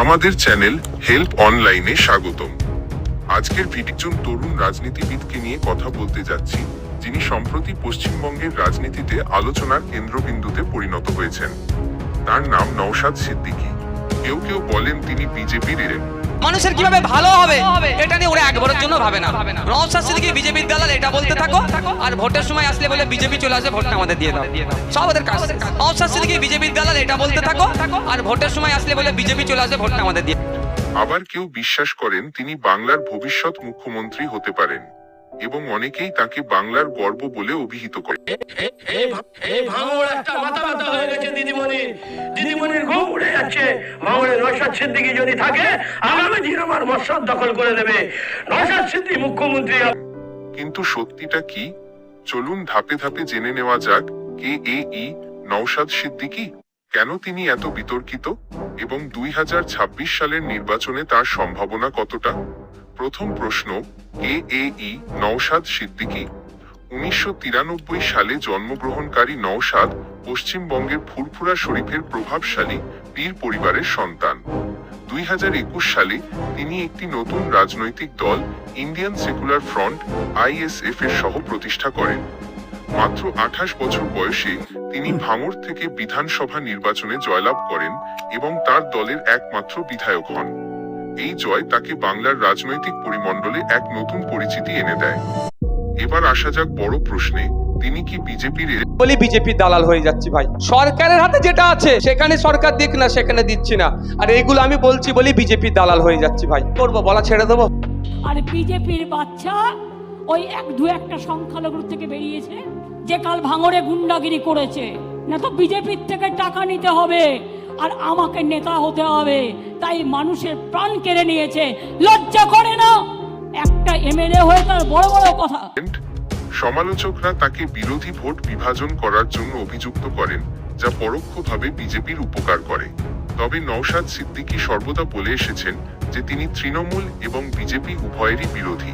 আমাদের channel help অনলাইনে স্বাগতম। আজকের ভিডিওজন তরুণ রাজনীতিবিদকে নিয়ে কথা বলতে যাচ্ছি, যিনি সম্প্রতি পশ্চিমবঙ্গের রাজনীতিতে আলোচনার কেন্দ্রবিন্দুতে পরিণত হয়েছেন। তার নাম নওশাদ সিদ্দিকী। কেউ কেউ বলেন তিনি বিজেপির মানুষের কিভাবে ভালো হবে এটা নিয়ে ওরা একবারের জন্য ভাবে না। নওশাদ সিদ্দিকী বিজেপির দালাল এটা বলতে থাকো, আর ভোটের সময় আসলে বলে বিজেপি চলে আসে, ভোটটা আমাদের দিয়ে দাও, সব ওদের কাজ। নওশাদ সিদ্দিকী বিজেপির দালাল এটা বলতে থাকো, আর ভোটের সময় আসলে বলে বিজেপি চলে আসে, ভোটটা আমাদের দিয়ে। আবার কেউ বিশ্বাস করেন তিনি বাংলার ভবিষ্যৎ মুখ্যমন্ত্রী হতে পারেন, এবং অনেকেই তাকে বাংলার গর্ব বলে অভিহিত করে। ভাঙড় একটা মাথা ব্যথা হয়ে গেছে দিদিমণির ঘুম উড়ে যাচ্ছে। ভাঙড়ে নওশাদ সিদ্দিকী যদি থাকে, আগামী দিন আমার মসনদ দখল করে দেবে। নওশাদ সিদ্দিকী মুখ্যমন্ত্রী। কিন্তু সত্যিটা কি? চলুন ধাপে ধাপে জেনে নেওয়া যাক কে এই নওশাদ সিদ্দিকী, কেন তিনি এত বিতর্কিত, এবং 2026 সালের নির্বাচনে তার সম্ভাবনা কতটা। প্রথম প্রশ্ন, কে এই নওশাদ সিদ্দিকী? 1993 সালে জন্মগ্রহণকারী নওশাদ পশ্চিমবঙ্গের ফুরফুরা শরীফের প্রভাবশালী পীর পরিবারের সন্তান। 2021 সালে তিনি একটি নতুন রাজনৈতিক দল ইন্ডিয়ান সেকুলার ফ্রন্ট ISF এর সহ প্রতিষ্ঠা করেন। মাত্র 28 বছর বয়সে তিনি ভাঙড় থেকে বিধানসভা নির্বাচনে জয়লাভ করেন এবং তার দলের একমাত্র বিধায়ক হন। এই জয় তাকে বাংলার রাজনৈতিক পরিমণ্ডলে এক নতুন পরিচিতি এনে দেয়। এবার আসা যাক বড় প্রশ্নে, তিনি কি বিজেপির বলি বিজেপির দালাল হয়ে যাচ্ছি ভাই। সরকারের হাতে যেটা আছে সেখানে সরকার দিক না, সেখানে দিচ্ছি না, আর এইগুলো আমি বলছি বলি বিজেপির দালাল হয়ে যাচ্ছি ভাই। করবো বলা ছেড়ে দেবো। আর বিজেপির বাচ্চা ওই একটা সংখ্যালঘুর থেকে বেরিয়েছে, যে কাল ভাঙড়ে গুন্ডাগিরি করেছে। না তো বিজেপির থেকে টাকা নিতে হবে আর আমাকে নেতা হতে হবে, তাই মানুষের প্রাণ কেড়ে নিয়েছে। লজ্জা করে না একটা MLA হয়ে তার বড় বড় কথা। সমালোচকরা তাকে বিরোধী ভোট বিভাজন করার জন্য অভিযুক্ত করেন, যা পরোক্ষভাবে বিজেপির উপকার করে। তবে নওশাদ সিদ্দিকী সর্বদা বলে এসেছেন যে তিনি তৃণমূল এবং বিজেপি উভয়েরই বিরোধী।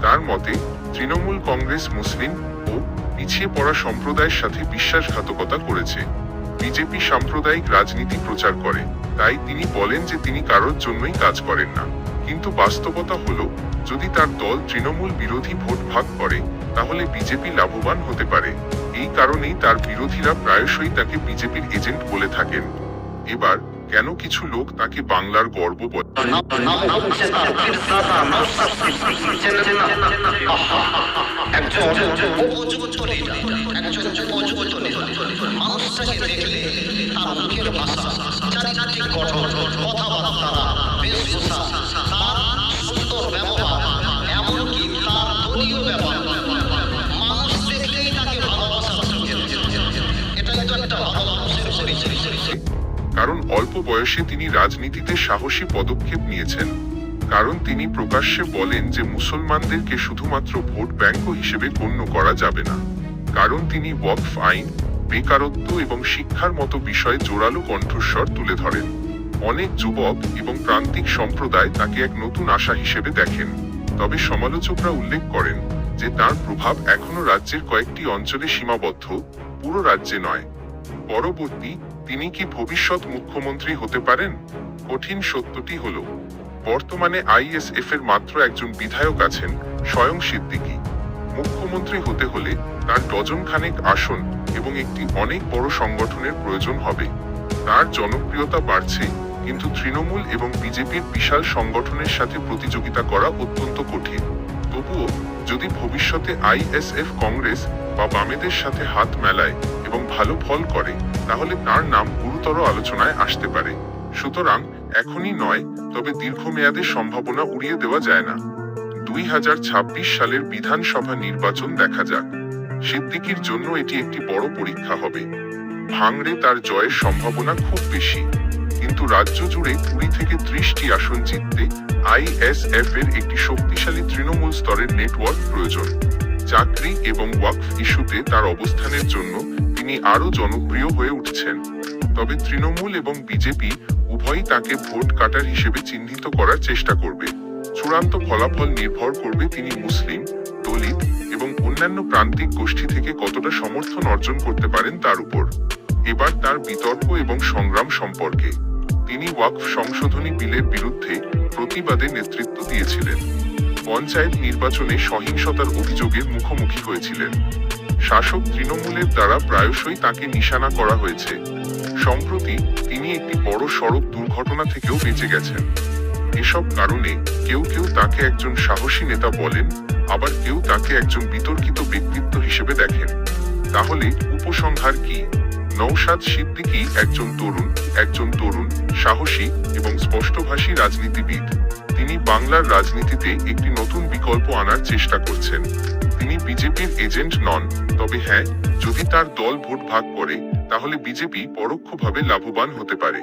তার মতে তৃণমূল কংগ্রেস মুসলিম ও পিছিয়ে পড়া সম্প্রদায়ের সাথে বিশ্বাসঘাতকতা করেছে। বিজেপি সাম্প্রদায়িক রাজনীতি প্রচার করে, তাই তিনি বলেন যে তিনি কারোর জন্যই কাজ করেন না। কিন্তু বাস্তবতা হলো, যদি তার দল তৃণমূল বিরোধী ভোট ভাগ করে তাহলে বিজেপি লাভবান হতে পারে। এই কারণেই তার বিরোধীরা প্রায়শই তাকে বিজেপির এজেন্ট বলে থাকেন। এবার কেন কিছু লোক তাকে বাংলার গর্ব বলে? কারণ অল্প বয়সে তিনি রাজনীতিতে সাহসী পদক্ষেপ নিয়েছেন। কারণ তিনি প্রকাশ্যে বলেন যে মুসলমানদেরকে শুধুমাত্র ভোট ব্যাংক হিসেবে গণ্য করা যাবে না। কারণ তিনি ওয়াকফ আইন, বেকারত্ব এবং শিক্ষার মতো বিষয়ে জোরালো কণ্ঠস্বর তুলে ধরেন। অনেক যুবক এবং প্রান্তিক সম্প্রদায় তাকে এক নতুন আশা হিসেবে দেখেন। তবে সমালোচকরা উল্লেখ করেন যে তার প্রভাব এখনো রাজ্যের কয়েকটি অঞ্চলে সীমাবদ্ধ, পুরো রাজ্যে নয়। পরবর্তী, তিনি কি ভবিষ্যৎ মুখ্যমন্ত্রী হতে পারেন? কঠিন সত্যটি হলো, বর্তমানে ISF এর মাত্র একজন বিধায়ক আছেন, স্বয়ং সিদ্দিকী। মুখ্যমন্ত্রী হতে হলে তার ডজন খানেক আসন এবং একটি অনেক বড় সংগঠনের প্রয়োজন হবে। তার জনপ্রিয়তা বাড়ছে, কিন্তু তৃণমূল এবং বিজেপির বিশাল সংগঠনের সাথে প্রতিযোগিতা করা অত্যন্ত কঠিন। তবুও যদি ভবিষ্যতে ISF কংগ্রেস বা বামেদের সাথে হাত মেলায় এবং ভালো ফল করে, তাহলে তার নাম গুরুতর আলোচনায় আসতে পারে। সুতরাং এখনই নয়, তবে দীর্ঘমেয়াদে সম্ভাবনা উড়িয়ে দেওয়া যায় না। 2026 সালের বিধানসভা নির্বাচন দেখা যাক। সিদ্দিকীর জন্য এটি একটি বড় পরীক্ষা হবে। ভাঙড়ে তার জয়ের সম্ভাবনা খুব বেশি, কিন্তু রাজ্য জুড়ে 20 থেকে 30টি আসন জিততে ISF এর একটি শক্তিশালী তৃণমূল স্তরের নেটওয়ার্ক প্রয়োজন। চাকরি এবং ওয়াকফ ইস্যুতে তার অবস্থানের জন্য তিনি আরো জনপ্রিয় হয়ে উঠছেন। তবে তৃণমূল এবং বিজেপি উভয়ই তাকে ভোট কাটার হিসেবে চিহ্নিত করার চেষ্টা করবে। চূড়ান্ত ফলাফল নির্ভর করবে তিনি মুসলিম, দলিত এবং অন্যান্য প্রান্তিক গোষ্ঠী থেকে কতটা সমর্থন অর্জন করতে পারেন তার উপর। এবার তার বিতর্ক এবং সংগ্রাম সম্পর্কে। তিনি ওয়াকফ সংশোধনী বিলের বিরুদ্ধে প্রতিবাদে নেতৃত্ব দিয়েছিলেন। পঞ্চায়েত নির্বাচনে সহিংসতার অভিযোগের মুখোমুখি হয়েছিলেন। শাসক তৃণমূলের দ্বারা প্রায়শই তাকে নিশানা করা হয়েছে। সম্প্রতি তিনি একটি বড় সড়ক দুর্ঘটনা থেকেও বেঁচে গেছেন। এসব কারণে কেউ কেউ তাকে একজন সাহসী নেতা বলেন, আবার কেউ তাকে একজন বিতর্কিত ব্যক্তিত্ব হিসেবে দেখেন। তাহলে উপসংহার কি? নওশাদ সিদ্দিকী একজন তরুণ, সাহসী এবং স্পষ্টভাষী রাজনীতিবিদ। তিনি বাংলার রাজনীতিতে একটি নতুন বিকল্প আনার চেষ্টা করছেন। তিনি বিজেপির এজেন্ট নন, তবে হ্যাঁ, যদি তার দল ভোট ভাগ করে তাহলে বিজেপি পরোক্ষভাবে লাভবান হতে পারে।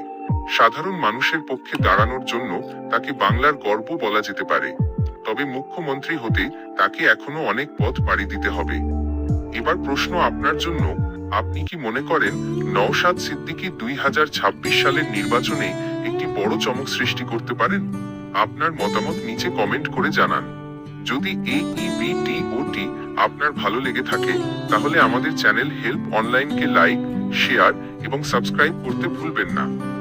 সাধারণ মানুষের পক্ষে দাঁড়ানোর জন্য তাকে বাংলার গর্ব বলা যেতে পারে। তবে মুখ্যমন্ত্রী হতে তাকে এখনো অনেক পথ পাড়ি দিতে হবে। এবার প্রশ্ন আপনার জন্য, আপনি কি মনে করেন নওশাদ সিদ্দিকী 2026 সালের নির্বাচনে একটি বড় চমক সৃষ্টি করতে পারেন? আপনার মতামত নিচে কমেন্ট করে জানান। যদি AEBTOT আপনার ভালো লেগে থাকে তাহলে আমাদের চ্যানেল হেল্প অনলাইনকে লাইক, শেয়ার এবং সাবস্ক্রাইব করতে ভুলবেন না।